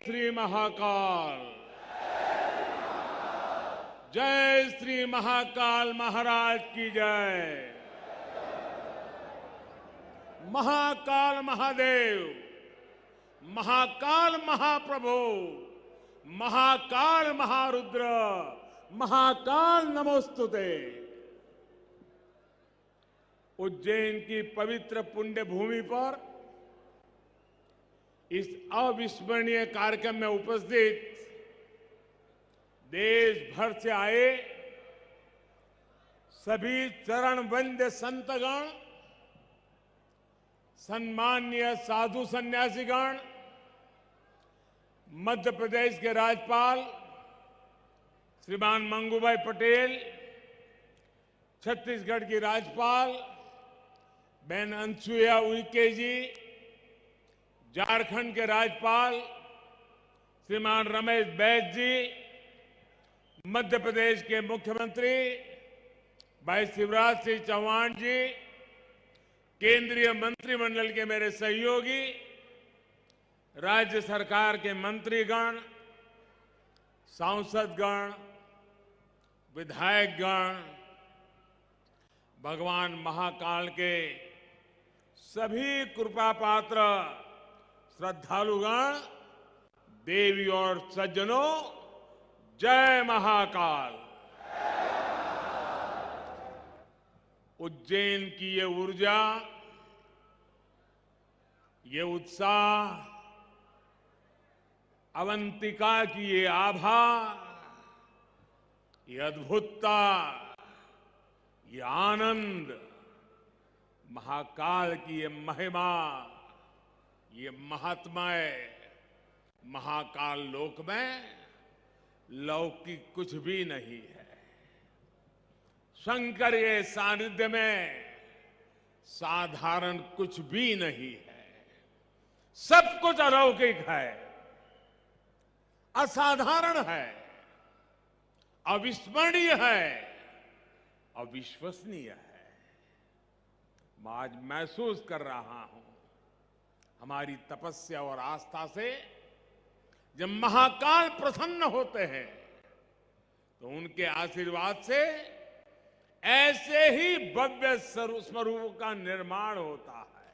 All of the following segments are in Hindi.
श्री महाकाल। जय श्री महाकाल महाराज की जय। महाकाल महादेव, महाकाल महाप्रभु, महाकाल महारुद्र, महाकाल नमोस्तुते। उज्जैन की पवित्र पुण्य भूमि पर इस अविस्मरणीय कार्यक्रम में उपस्थित देश भर से आए सभी चरणवंद्य संतगण, सम्माननीय साधु सन्यासीगण, मध्य प्रदेश के राज्यपाल श्रीमान मंगूभाई पटेल, छत्तीसगढ़ की राज्यपाल बहन अनसुईया उइके जी, झारखंड के राज्यपाल श्रीमान रमेश बैस जी, मध्य प्रदेश के मुख्यमंत्री भाई शिवराज सिंह चौहान जी, केंद्रीय मंत्रिमंडल के मेरे सहयोगी, राज्य सरकार के मंत्रीगण, सांसदगण, विधायकगण, भगवान महाकाल के सभी कृपा पात्र श्रद्धालुगण, देवी और सज्जनों, जय महाकाल। उज्जैन की ये ऊर्जा, ये उत्साह, अवंतिका की ये आभा, ये अद्भुतता, ये आनंद, महाकाल की ये महिमा, ये महात्म्य, महाकाल लोक में लौकिक कुछ भी नहीं है। शंकर के सानिध्य में साधारण कुछ भी नहीं है। सब कुछ अलौकिक है, असाधारण है, अविस्मरणीय है, अविश्वसनीय है। मैं आज महसूस कर रहा हूं, हमारी तपस्या और आस्था से जब महाकाल प्रसन्न होते हैं तो उनके आशीर्वाद से ऐसे ही भव्य स्वरूप का निर्माण होता है।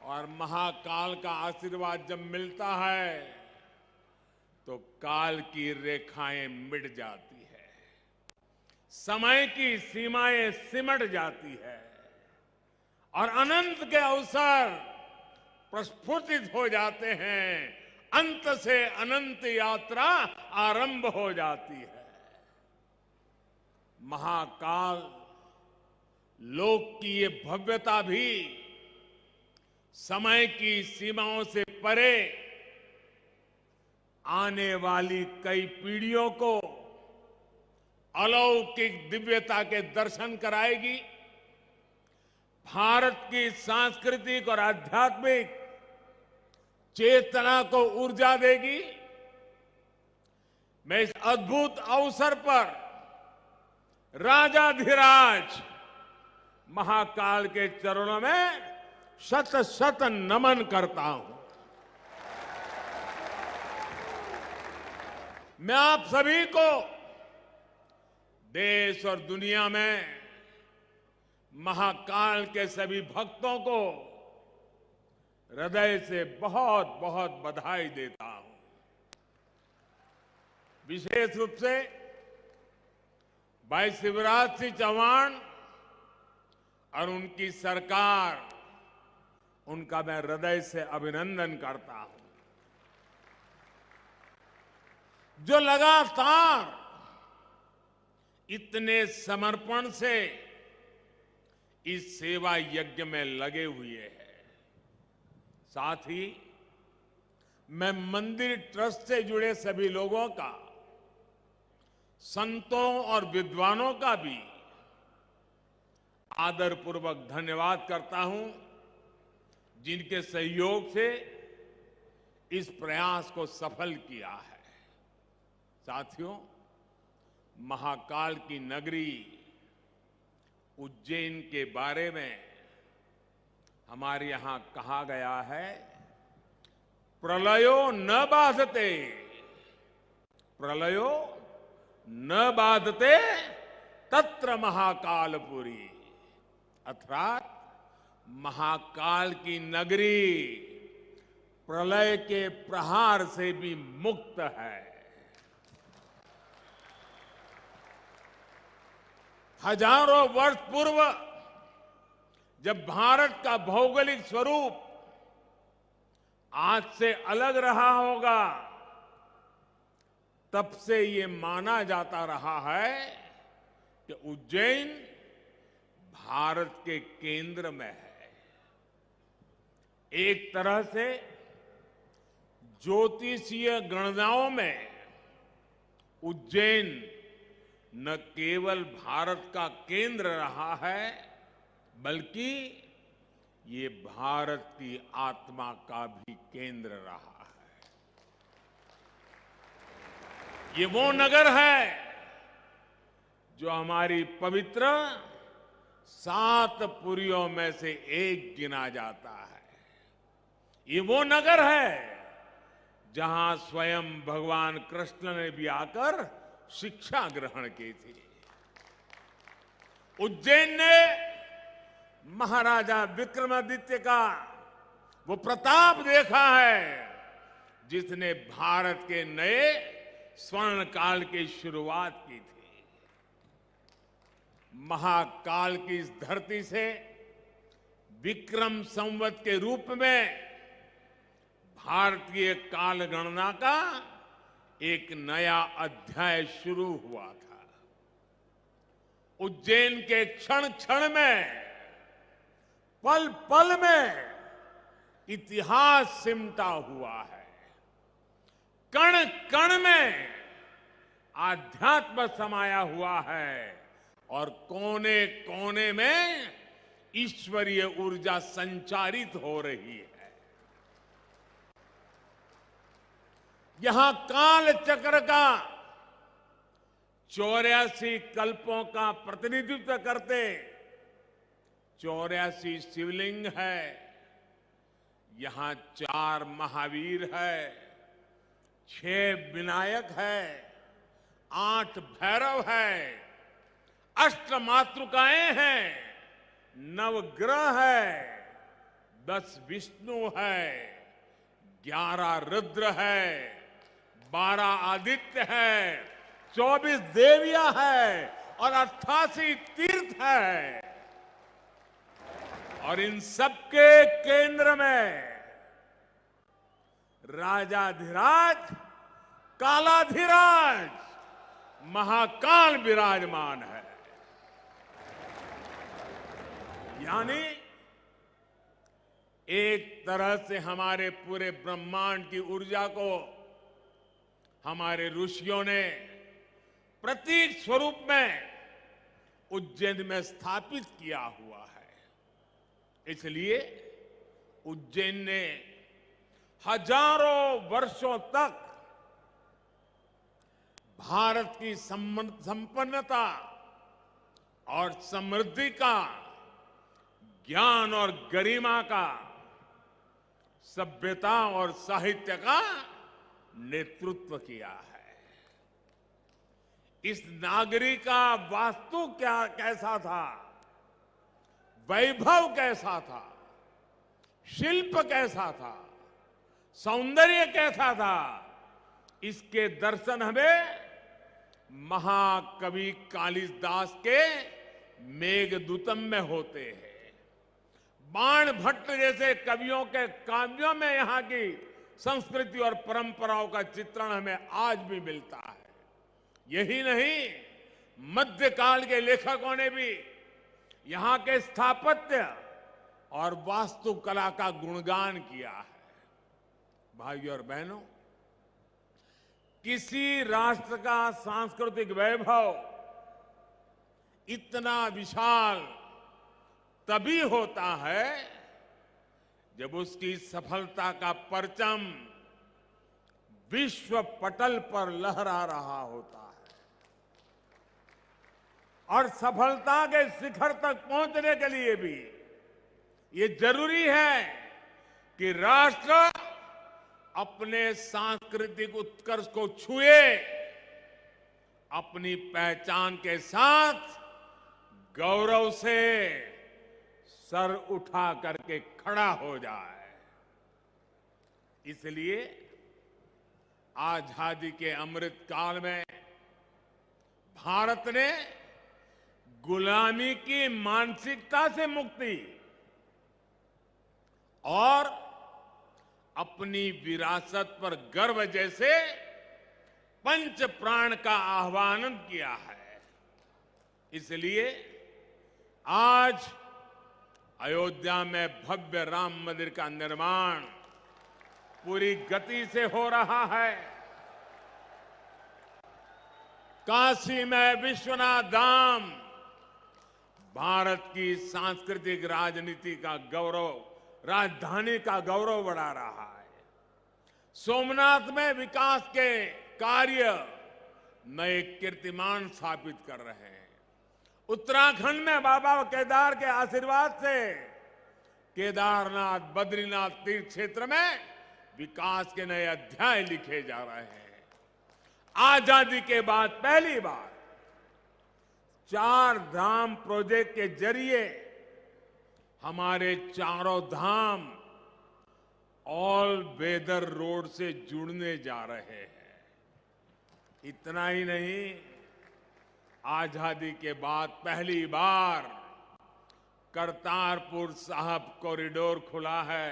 और महाकाल का आशीर्वाद जब मिलता है तो काल की रेखाएं मिट जाती है, समय की सीमाएं सिमट जाती है और अनंत के अवसर प्रस्फुटित हो जाते हैं। अंत से अनंत यात्रा आरंभ हो जाती है। महाकाल लोक की ये भव्यता भी समय की सीमाओं से परे आने वाली कई पीढ़ियों को अलौकिक दिव्यता के दर्शन कराएगी। भारत की सांस्कृतिक और आध्यात्मिक चेतना को ऊर्जा देगी। मैं इस अद्भुत अवसर पर राजाधिराज महाकाल के चरणों में शत शत नमन करता हूं। मैं आप सभी को, देश और दुनिया में महाकाल के सभी भक्तों को हृदय से बहुत बहुत बधाई देता हूं। विशेष रूप से भाई शिवराज सिंह चौहान और उनकी सरकार, उनका मैं हृदय से अभिनंदन करता हूं, जो लगातार इतने समर्पण से इस सेवा यज्ञ में लगे हुए हैं। साथ ही मैं मंदिर ट्रस्ट से जुड़े सभी लोगों का, संतों और विद्वानों का भी आदरपूर्वक धन्यवाद करता हूं, जिनके सहयोग से इस प्रयास को सफल किया है। साथियों, महाकाल की नगरी उज्जैन के बारे में हमारे यहां कहा गया है, प्रलयो न बाधते, प्रलयो न बाधते तत्र महाकालपुरी, अर्थात महाकाल की नगरी प्रलय के प्रहार से भी मुक्त है। हजारों वर्ष पूर्व जब भारत का भौगोलिक स्वरूप आज से अलग रहा होगा, तब से ये माना जाता रहा है कि उज्जैन भारत के केंद्र में है। एक तरह से ज्योतिषीय गणनाओं में उज्जैन न केवल भारत का केंद्र रहा है, बल्कि ये भारत की आत्मा का भी केंद्र रहा है। ये वो नगर है जो हमारी पवित्र 7 पुरियों में से एक गिना जाता है। ये वो नगर है जहां स्वयं भगवान कृष्ण ने भी आकर शिक्षा ग्रहण की थी। उज्जैन ने महाराजा विक्रमादित्य का वो प्रताप देखा है जिसने भारत के नए स्वर्ण काल की शुरुआत की थी। महाकाल की इस धरती से विक्रम संवत के रूप में भारतीय काल गणना का एक नया अध्याय शुरू हुआ था। उज्जैन के क्षण क्षण में, पल पल में इतिहास सिमटा हुआ है। कण कण में आध्यात्म समाया हुआ है और कोने कोने में ईश्वरीय ऊर्जा संचारित हो रही है। यहां काल चक्र का 84 कल्पों का प्रतिनिधित्व करते 84 शिवलिंग है। यहां 4 महावीर है, 6 विनायक है, 8 भैरव है, 8 मातृकाएं हैं, 9 ग्रह है, 10 विष्णु है, 11 रुद्र है, 12 आदित्य है, 24 देवियां है और 88 तीर्थ है। और इन सबके केंद्र में राजाधिराज कालाधिराज महाकाल विराजमान है। यानी एक तरह से हमारे पूरे ब्रह्मांड की ऊर्जा को हमारे ऋषियों ने प्रतीक स्वरूप में उज्जैन में स्थापित किया हुआ है। इसलिए उज्जैन ने हजारों वर्षों तक भारत की संपन्नता और समृद्धि का, ज्ञान और गरिमा का, सभ्यता और साहित्य का नेतृत्व किया है। इस नागरी का वास्तु कैसा था, वैभव कैसा था, शिल्प कैसा था, सौंदर्य कैसा था, इसके दर्शन हमें महाकवि कालिदास के मेघदूतम में होते हैं। बाण भट्ट जैसे कवियों के काव्यों में यहां की संस्कृति और परंपराओं का चित्रण हमें आज भी मिलता है। यही नहीं, मध्यकाल के लेखकों ने भी यहां के स्थापत्य और वास्तुकला का गुणगान किया है। भाइयों और बहनों, किसी राष्ट्र का सांस्कृतिक वैभव इतना विशाल तभी होता है जब उसकी सफलता का परचम विश्व पटल पर लहरा रहा होता है। और सफलता के शिखर तक पहुंचने के लिए भी ये जरूरी है कि राष्ट्र अपने सांस्कृतिक उत्कर्ष को छुए, अपनी पहचान के साथ गौरव से सर उठा करके खड़ा हो जाए। इसलिए आजादी के अमृत काल में भारत ने गुलामी की मानसिकता से मुक्ति और अपनी विरासत पर गर्व जैसे पंच प्राण का आह्वान किया है। इसलिए आज अयोध्या में भव्य राम मंदिर का निर्माण पूरी गति से हो रहा है। काशी में विश्वनाथ धाम भारत की सांस्कृतिक राजनीति का गौरव, राजधानी का गौरव बढ़ा रहा है। सोमनाथ में विकास के कार्य नए कीर्तिमान स्थापित कर रहे हैं। उत्तराखंड में बाबा केदार के आशीर्वाद से केदारनाथ, बद्रीनाथ तीर्थ क्षेत्र में विकास के नए अध्याय लिखे जा रहे हैं। आजादी के बाद पहली बार 4 धाम प्रोजेक्ट के जरिए हमारे चारों धाम ऑल वेदर रोड से जुड़ने जा रहे हैं। इतना ही नहीं, आजादी के बाद पहली बार करतारपुर साहिब कॉरिडोर खुला है,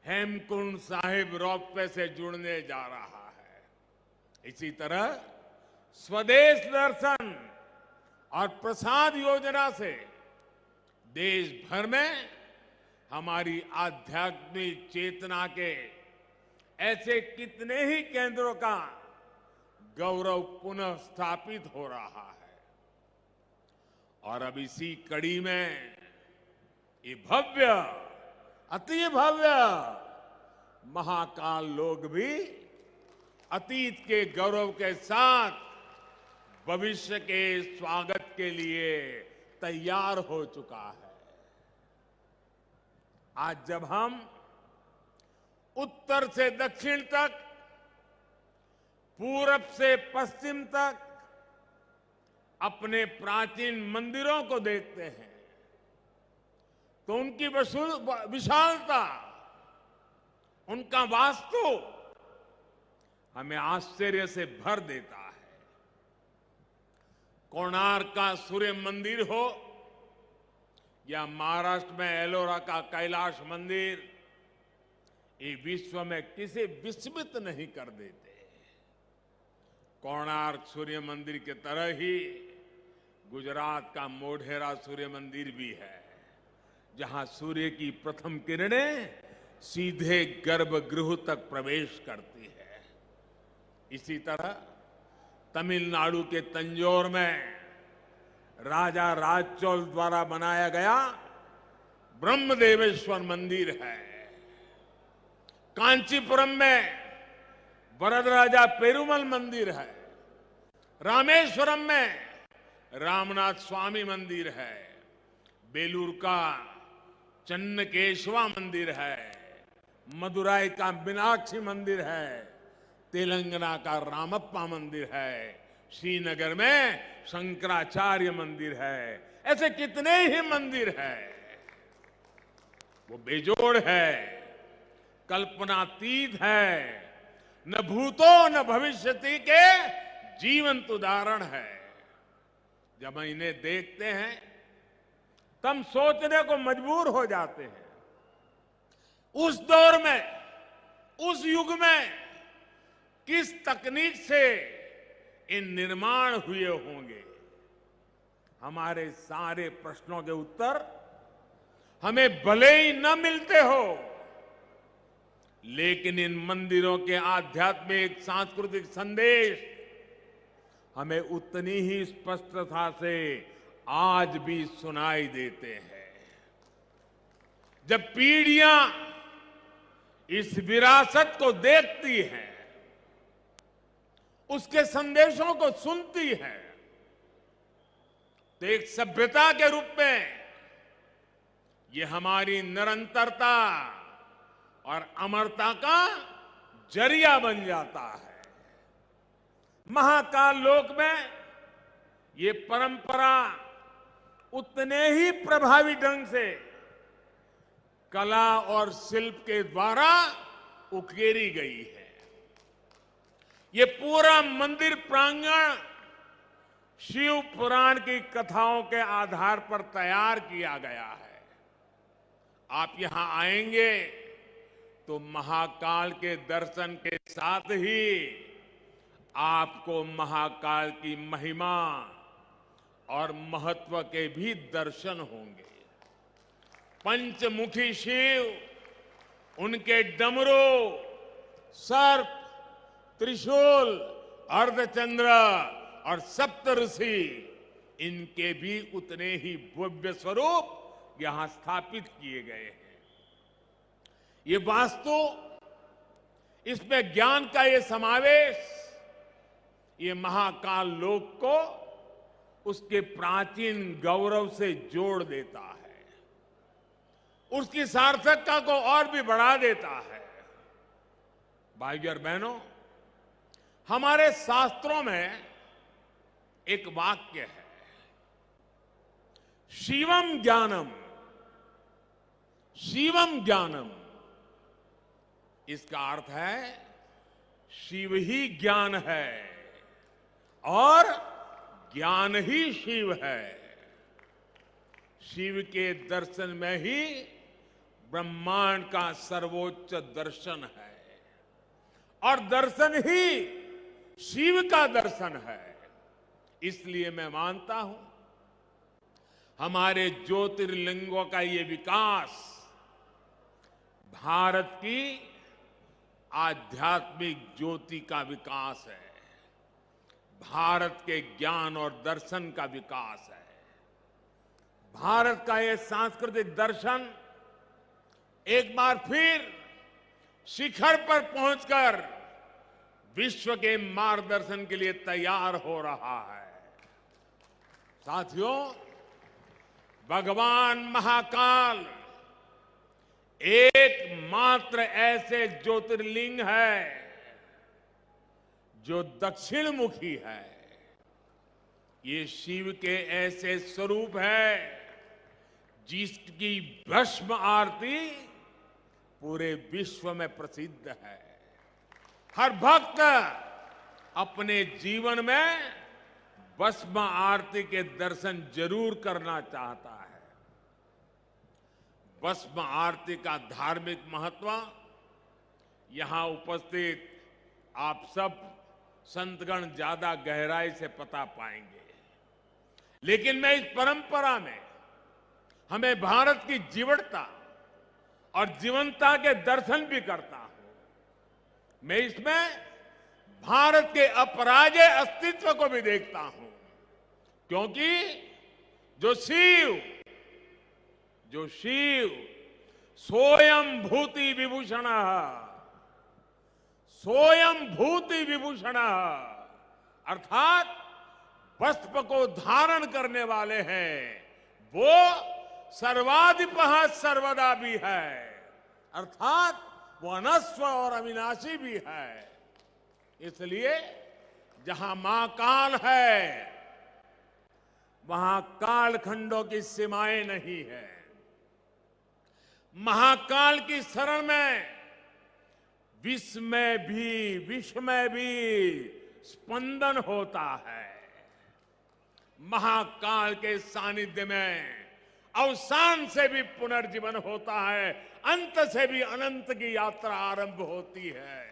हेमकुंड साहिब रोपवे से जुड़ने जा रहा है। इसी तरह स्वदेश दर्शन और प्रसाद योजना से देश भर में हमारी आध्यात्मिक चेतना के ऐसे कितने ही केंद्रों का गौरव पुनः स्थापित हो रहा है। और अब इसी कड़ी में ये भव्य, अति भव्य महाकाल लोक भी अतीत के गौरव के साथ भविष्य के स्वागत के लिए तैयार हो चुका है। आज जब हम उत्तर से दक्षिण तक, पूरब से पश्चिम तक अपने प्राचीन मंदिरों को देखते हैं तो उनकी विशालता, उनका वास्तु हमें आश्चर्य से भर देता है। कोणार्क का सूर्य मंदिर हो या महाराष्ट्र में एलोरा का कैलाश मंदिर, ये विश्व में किसे विस्मित नहीं कर देते। कोणार्क सूर्य मंदिर के तरह ही गुजरात का मोढेरा सूर्य मंदिर भी है, जहां सूर्य की प्रथम किरणें सीधे गर्भगृह तक प्रवेश करती है। इसी तरह तमिलनाडु के तंजौर में राजा राजचोल द्वारा बनाया गया ब्रह्मदेवेश्वर मंदिर है। कांचीपुरम में वरदराजा पेरुमल मंदिर है। रामेश्वरम में रामनाथ स्वामी मंदिर है। बेलूर का चन्नकेशवा मंदिर है। मदुराई का मीनाक्षी मंदिर है। तेलंगाना का रामप्पा मंदिर है। श्रीनगर में शंकराचार्य मंदिर है। ऐसे कितने ही मंदिर हैं। वो बेजोड़ है, कल्पनातीत है, न भूतो न भविष्यति के जीवंत उदाहरण है। जब हम इन्हें देखते हैं तब सोचने को मजबूर हो जाते हैं, उस दौर में, उस युग में किस तकनीक से इन निर्माण हुए होंगे। हमारे सारे प्रश्नों के उत्तर हमें भले ही न मिलते हो, लेकिन इन मंदिरों के आध्यात्मिक सांस्कृतिक संदेश हमें उतनी ही स्पष्टता से आज भी सुनाई देते हैं। जब पीढ़ियां इस विरासत को देखती हैं, उसके संदेशों को सुनती हैं, तो एक सभ्यता के रूप में ये हमारी निरंतरता और अमरता का जरिया बन जाता है। महाकाल लोक में ये परंपरा उतने ही प्रभावी ढंग से कला और शिल्प के द्वारा उकेरी गई है। ये पूरा मंदिर प्रांगण शिव पुराण की कथाओं के आधार पर तैयार किया गया है। आप यहां आएंगे तो महाकाल के दर्शन के साथ ही आपको महाकाल की महिमा और महत्व के भी दर्शन होंगे। पंचमुखी शिव, उनके डमरू, सर्प, त्रिशूल, अर्धचंद्र और सप्तऋषि, इनके भी उतने ही भव्य स्वरूप यहां स्थापित किए गए हैं। ये वास्तु, इसमें ज्ञान का ये समावेश, ये महाकाल लोक को उसके प्राचीन गौरव से जोड़ देता है, उसकी सार्थकता को और भी बढ़ा देता है। भाइयों और बहनों, हमारे शास्त्रों में एक वाक्य है, शिवम ज्ञानम, शिवम ज्ञानम। इसका अर्थ है शिव ही ज्ञान है और ज्ञान ही शिव है। शिव के दर्शन में ही ब्रह्मांड का सर्वोच्च दर्शन है और दर्शन ही शिव का दर्शन है। इसलिए मैं मानता हूं हमारे ज्योतिर्लिंगों का ये विकास भारत की आध्यात्मिक ज्योति का विकास है, भारत के ज्ञान और दर्शन का विकास है। भारत का ये सांस्कृतिक दर्शन एक बार फिर शिखर पर पहुंचकर विश्व के मार्गदर्शन के लिए तैयार हो रहा है। साथियों, भगवान महाकाल एकमात्र ऐसे ज्योतिर्लिंग है जो दक्षिण मुखी है। ये शिव के ऐसे स्वरूप है जिसकी भस्म आरती पूरे विश्व में प्रसिद्ध है। हर भक्त अपने जीवन में भस्म आरती के दर्शन जरूर करना चाहता है। भस्म आरती का धार्मिक महत्व यहां उपस्थित आप सब संतगण ज्यादा गहराई से पता पाएंगे, लेकिन मैं इस परंपरा में हमें भारत की जीवटता और जीवंतता के दर्शन भी करता हूं। मैं इसमें भारत के अपराजेय अस्तित्व को भी देखता हूं, क्योंकि जो शिव सोयम भूति विभूषण, सोयम भूति विभूषण, अर्थात वस्त्र को धारण करने वाले हैं, वो सर्वाधिपः सर्वदा भी है, अर्थात वो अनस्व और अविनाशी भी है। इसलिए जहां मां काल है वहां कालखंडों की सीमाएं नहीं है। महाकाल की शरण में विश्व में भी स्पंदन होता है। महाकाल के सानिध्य में अवसान से भी पुनर्जीवन होता है, अंत से भी अनंत की यात्रा आरंभ होती है।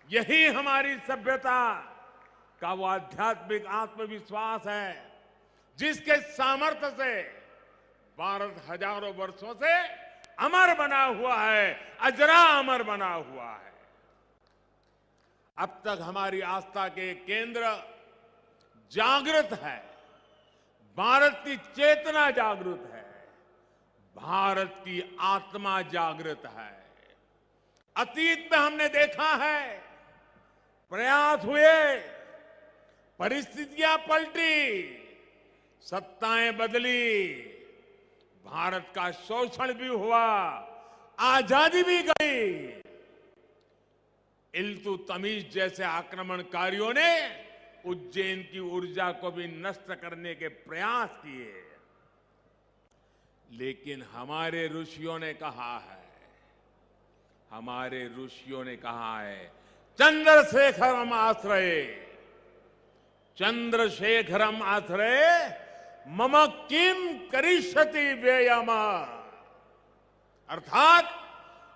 यही हमारी सभ्यता का वो आध्यात्मिक आत्मविश्वास है जिसके सामर्थ्य से भारत हजारों वर्षों से अमर बना हुआ है, अजरा अमर बना हुआ है। अब तक हमारी आस्था के केंद्र जागृत है, भारत की चेतना जागृत है, भारत की आत्मा जागृत है। अतीत में हमने देखा है, प्रयास हुए, परिस्थितियां पलटी, सत्ताएं बदली, भारत का शोषण भी हुआ, आजादी भी गई, इल्तुतमिश जैसे आक्रमणकारियों ने उज्जैन की ऊर्जा को भी नष्ट करने के प्रयास किए, लेकिन हमारे ऋषियों ने कहा है, चंद्रशेखरम आश्रय, चंद्रशेखरम आश्रय मम किम करिष्यति व्ययम, अर्थात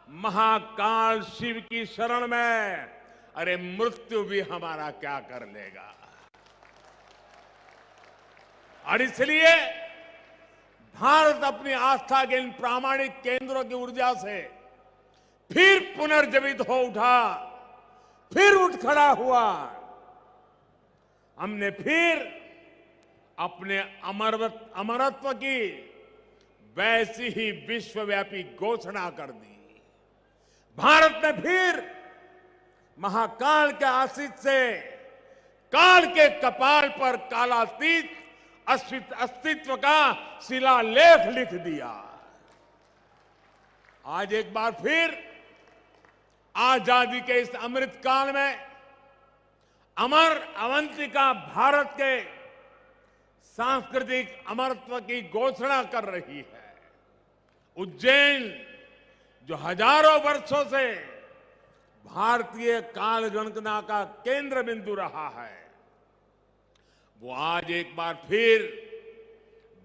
महाकाल शिव की शरण में अरे मृत्यु भी हमारा क्या कर लेगा। और इसलिए भारत अपनी आस्था के इन प्रामाणिक केंद्रों की ऊर्जा से फिर पुनर्जीवित हो उठा, फिर उठ खड़ा हुआ। हमने फिर अपने अमरत्व की वैसी ही विश्वव्यापी घोषणा कर दी। भारत ने फिर महाकाल के आशीष से काल के कपाल पर कालातीत अस्तित्व का शिलालेख लिख दिया। आज एक बार फिर आजादी के इस अमृत काल में अमर अवंतिका भारत के सांस्कृतिक अमरत्व की घोषणा कर रही है। उज्जैन जो हजारों वर्षों से भारतीय कालगणना का केंद्र बिंदु रहा है, वो आज एक बार फिर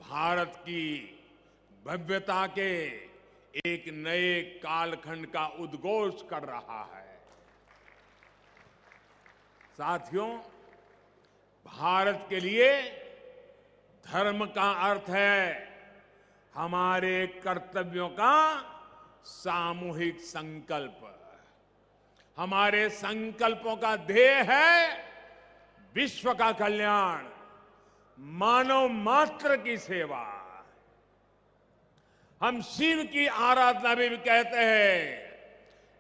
भारत की भव्यता के एक नए कालखंड का उद्घोष कर रहा है। साथियों, भारत के लिए धर्म का अर्थ है हमारे कर्तव्यों का सामूहिक संकल्प। हमारे संकल्पों का ध्येय है विश्व का कल्याण, मानव मात्र की सेवा। हम शिव की आराधना भी कहते हैं,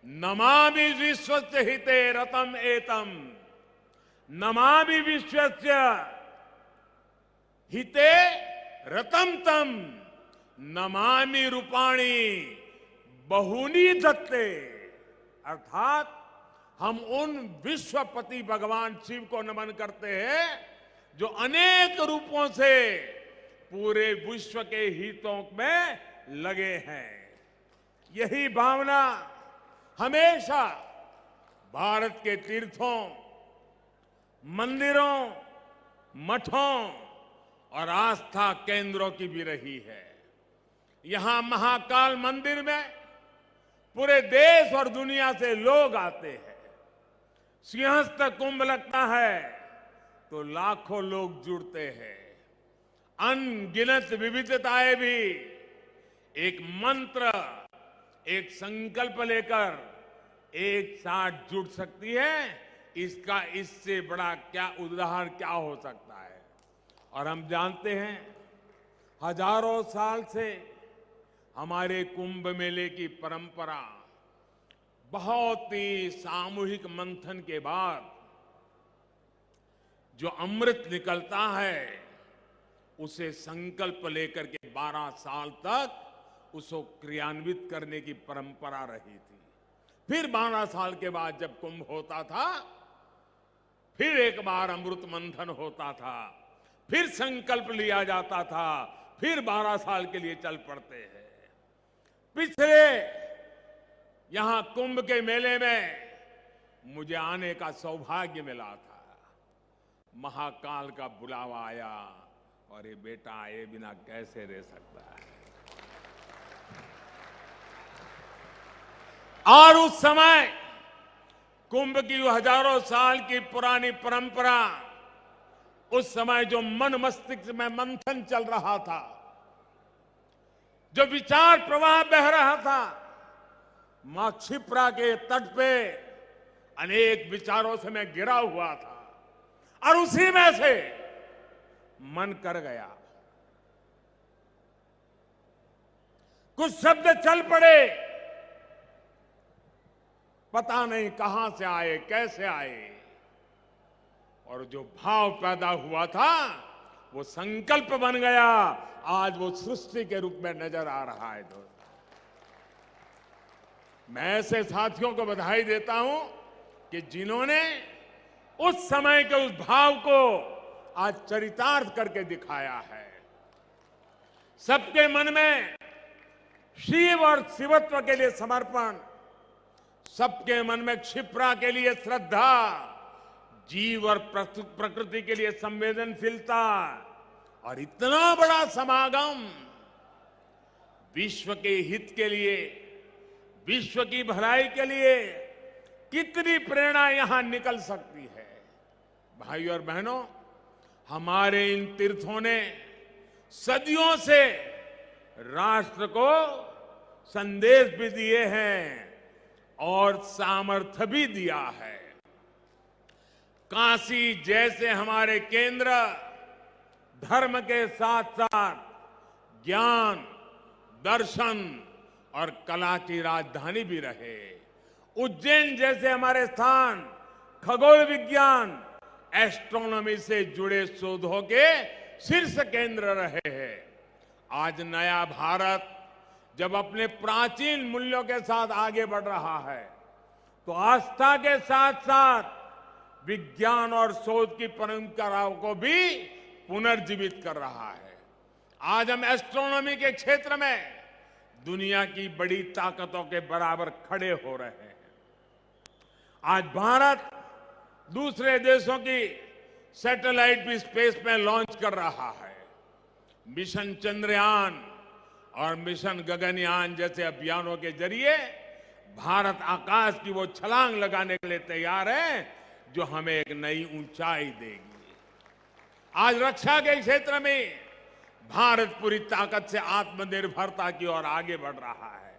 नमामि विश्वस्य हिते रतम एतम, नमामि विश्वस्य हिते रतम तम, नमामि रूपाणी बहुनी दत्ते। अर्थात हम उन विश्वपति भगवान शिव को नमन करते हैं जो अनेक रूपों से पूरे विश्व के हितों में लगे हैं। यही भावना हमेशा भारत के तीर्थों, मंदिरों, मठों और आस्था केंद्रों की भी रही है। यहां महाकाल मंदिर में पूरे देश और दुनिया से लोग आते हैं। सिंहस्थ कुंभ लगता है तो लाखों लोग जुड़ते हैं। अनगिनत विविधताएं भी एक मंत्र, एक संकल्प लेकर एक साथ जुड़ सकती है। इसका इससे बड़ा क्या उदाहरण क्या हो सकता है। और हम जानते हैं हजारों साल से हमारे कुंभ मेले की परंपरा बहुत ही सामूहिक मंथन के बाद जो अमृत निकलता है उसे संकल्प लेकर के 12 साल तक उसको क्रियान्वित करने की परंपरा रही थी। फिर 12 साल के बाद जब कुंभ होता था, फिर एक बार अमृत मंथन होता था, फिर संकल्प लिया जाता था, फिर 12 साल के लिए चल पड़ते हैं। पिछले यहां कुंभ के मेले में मुझे आने का सौभाग्य मिला था। महाकाल का बुलावा आया और ये बेटा आए बिना कैसे रह सकता है। और उस समय कुंभ की हजारों साल की पुरानी परंपरा, उस समय जो मन मस्तिष्क में मंथन चल रहा था, जो विचार प्रवाह बह रहा था, मां क्षिप्रा के तट पे अनेक विचारों से मैं घिरा हुआ था और उसी में से मन कर गया। कुछ शब्द चल पड़े, पता नहीं कहां से आए, कैसे आए, और जो भाव पैदा हुआ था वो संकल्प बन गया। आज वो सृष्टि के रूप में नजर आ रहा है। दोस्तों, मैं ऐसे साथियों को बधाई देता हूं कि जिन्होंने उस समय के उस भाव को आज चरितार्थ करके दिखाया है। सबके मन में शिव और शिवत्व के लिए समर्पण, सबके मन में क्षिप्रा के लिए श्रद्धा, जीव और प्रकृति के लिए संवेदनशीलता, और इतना बड़ा समागम विश्व के हित के लिए, विश्व की भलाई के लिए कितनी प्रेरणा यहां निकल सकती है। भाइयों और बहनों, हमारे इन तीर्थों ने सदियों से राष्ट्र को संदेश भी दिए हैं और सामर्थ्य भी दिया है। काशी जैसे हमारे केंद्र धर्म के साथ साथ ज्ञान, दर्शन और कला की राजधानी भी रहे। उज्जैन जैसे हमारे स्थान खगोल विज्ञान, एस्ट्रोनॉमी से जुड़े शोधों के शीर्ष केंद्र रहे हैं। आज नया भारत जब अपने प्राचीन मूल्यों के साथ आगे बढ़ रहा है, तो आस्था के साथ साथ विज्ञान और शोध की परंपराओं को भी पुनर्जीवित कर रहा है। आज हम एस्ट्रोनॉमी के क्षेत्र में दुनिया की बड़ी ताकतों के बराबर खड़े हो रहे हैं। आज भारत दूसरे देशों की सैटेलाइट भी स्पेस में लॉन्च कर रहा है। मिशन चंद्रयान और मिशन गगनयान जैसे अभियानों के जरिए भारत आकाश की वो छलांग लगाने के लिए तैयार है जो हमें एक नई ऊंचाई देगी। आज रक्षा के क्षेत्र में भारत पूरी ताकत से आत्मनिर्भरता की ओर आगे बढ़ रहा है।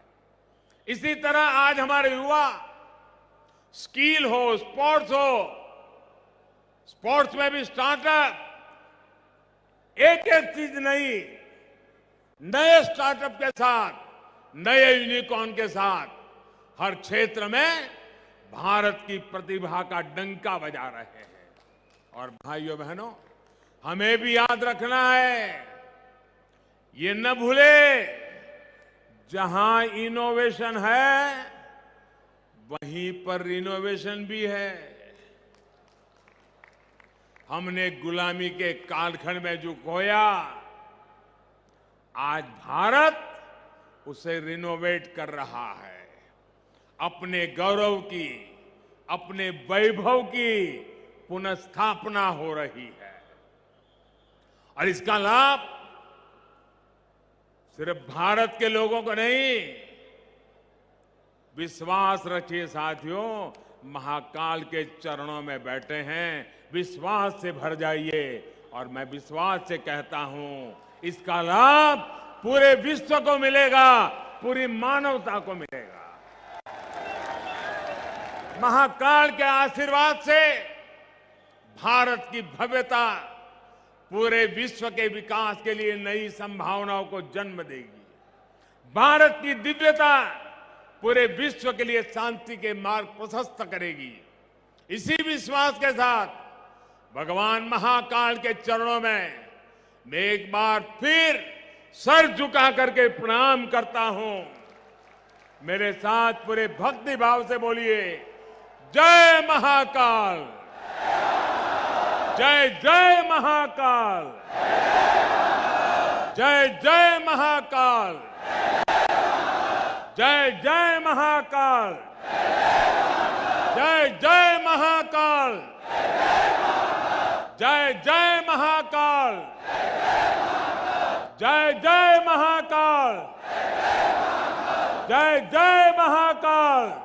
इसी तरह आज हमारे युवा स्किल हो, स्पोर्ट्स हो, स्पोर्ट्स में भी स्टार्टअप, एक एक चीज नहीं, नए स्टार्टअप के साथ, नए यूनिकॉर्न के साथ हर क्षेत्र में भारत की प्रतिभा का डंका बजा रहे हैं। और भाइयों बहनों, हमें भी याद रखना है, ये न भूले, जहां इनोवेशन है वहीं पर रिनोवेशन भी है। हमने गुलामी के कालखंड में जो खोया, आज भारत उसे रिनोवेट कर रहा है। अपने गौरव की, अपने वैभव की पुनर्स्थापना हो रही है और इसका लाभ सिर्फ भारत के लोगों को नहीं, विश्वास रखिए साथियों, महाकाल के चरणों में बैठे हैं, विश्वास से भर जाइए। और मैं विश्वास से कहता हूं, इसका लाभ पूरे विश्व को मिलेगा, पूरी मानवता को मिलेगा। महाकाल के आशीर्वाद से भारत की भव्यता पूरे विश्व के विकास के लिए नई संभावनाओं को जन्म देगी। भारत की दिव्यता पूरे विश्व के लिए शांति के मार्ग प्रशस्त करेगी। इसी विश्वास के साथ भगवान महाकाल के चरणों में मैं एक बार फिर सर झुका करके प्रणाम करता हूं। मेरे साथ पूरे भक्ति भाव से बोलिए, जय महाकाल, जय जय महाकाल, जय जय महाकाल, जय जय महाकाल, जय जय महाकाल, जय जय महाकाल, जय जय महाकाल, जय जय महाकाल।